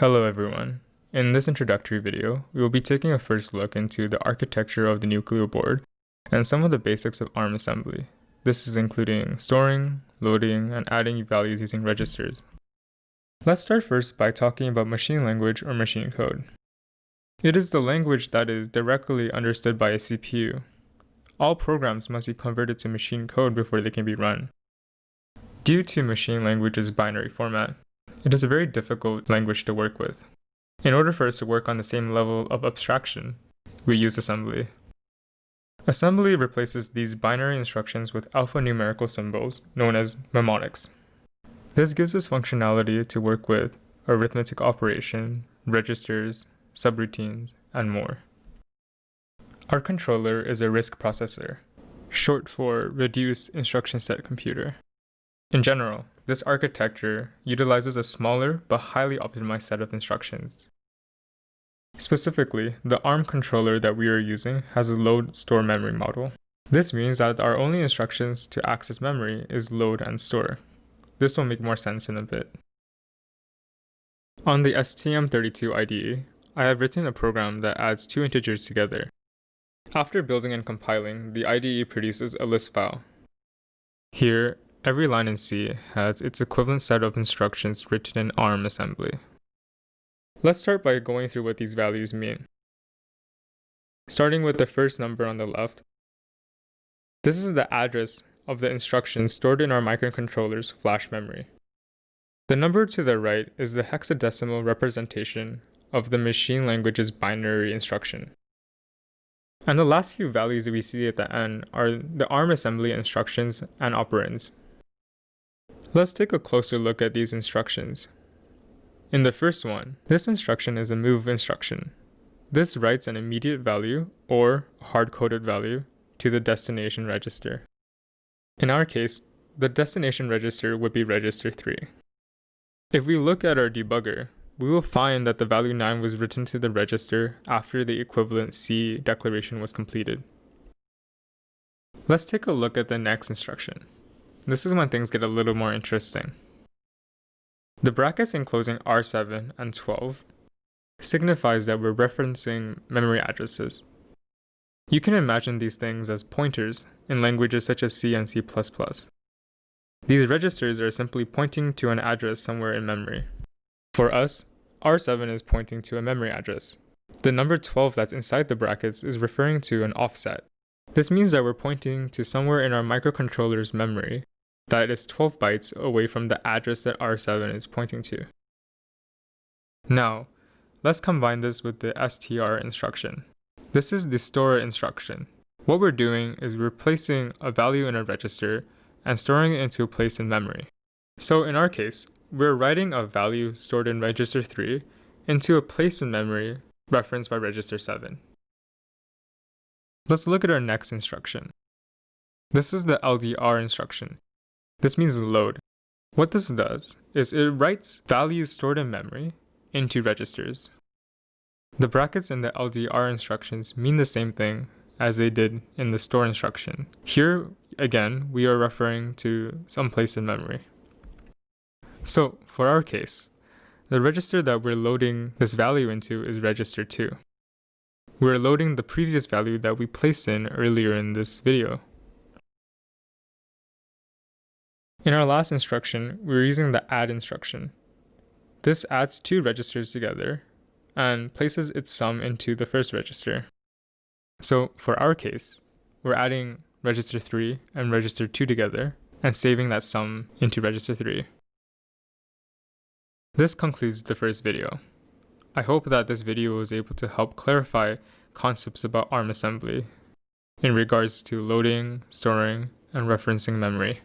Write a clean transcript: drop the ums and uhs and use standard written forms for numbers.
Hello everyone. In this introductory video, we will be taking a first look into the architecture of the Nucleo board and some of the basics of ARM assembly. This is including storing, loading, and adding values using registers. Let's start first by talking about machine language or machine code. It is the language that is directly understood by a CPU. All programs must be converted to machine code before they can be run. Due to machine language's binary format, it is a very difficult language to work with. In order for us to work on the same level of abstraction, we use assembly. Assembly replaces these binary instructions with alphanumerical symbols known as mnemonics. This gives us functionality to work with arithmetic operation, registers, subroutines, and more. Our controller is a RISC processor, short for Reduced Instruction Set Computer. In general, this architecture utilizes a smaller but highly optimized set of instructions. Specifically, the ARM controller that we are using has a load-store memory model. This means that our only instructions to access memory is load and store. This will make more sense in a bit. On the STM32 IDE, I have written a program that adds two integers together. After building and compiling, the IDE produces a list file. Here, every line in C has its equivalent set of instructions written in ARM assembly. Let's start by going through what these values mean. Starting with the first number on the left, this is the address of the instructions stored in our microcontroller's flash memory. The number to the right is the hexadecimal representation of the machine language's binary instruction. And the last few values that we see at the end are the ARM assembly instructions and operands. Let's take a closer look at these instructions. In the first one, this instruction is a move instruction. This writes an immediate value, or hard-coded value, to the destination register. In our case, the destination register would be register 3. If we look at our debugger, we will find that the value 9 was written to the register after the equivalent C declaration was completed. Let's take a look at the next instruction. This is when things get a little more interesting. The brackets enclosing R7 and 12 signifies that we're referencing memory addresses. You can imagine these things as pointers in languages such as C and C++. These registers are simply pointing to an address somewhere in memory. For us, R7 is pointing to a memory address. The number 12 that's inside the brackets is referring to an offset. This means that we're pointing to somewhere in our microcontroller's memory that is 12 bytes away from the address that R7 is pointing to. Now, let's combine this with the str instruction. This is the store instruction. What we're doing is we're placing a value in a register and storing it into a place in memory. So in our case, we're writing a value stored in register 3 into a place in memory referenced by register 7. Let's look at our next instruction. This is the LDR instruction. This means load. What this does is it writes values stored in memory into registers. The brackets in the LDR instructions mean the same thing as they did in the store instruction. Here, again, we are referring to some place in memory. So, for our case, the register that we're loading this value into is register 2. We're loading the previous value that we placed in earlier in this video. In our last instruction, we're using the add instruction. This adds two registers together and places its sum into the first register. So for our case, we're adding register 3 and register 2 together and saving that sum into register 3. This concludes the first video. I hope that this video was able to help clarify concepts about ARM assembly in regards to loading, storing, and referencing memory.